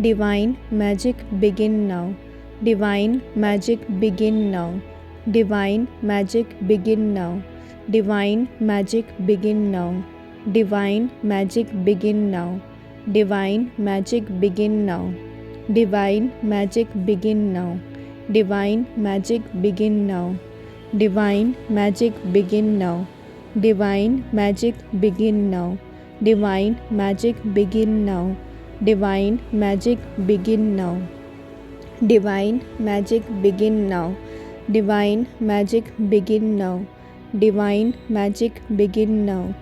Divine magic begin now. Divine magic begin now. Divine magic begin now. Divine magic begin now. Divine magic begin now. Divine magic begin now. Divine magic begin now. Divine magic begin now. Divine magic begin now. Divine magic begin now. Divine magic begin now. Divine magic begin now. Divine magic begin now. Divine magic begin now. Divine magic begin now.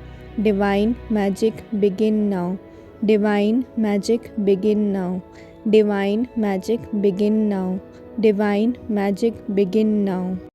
Divine magic begin now. Divine magic begin now. Divine magic begin now. Divine magic begin now.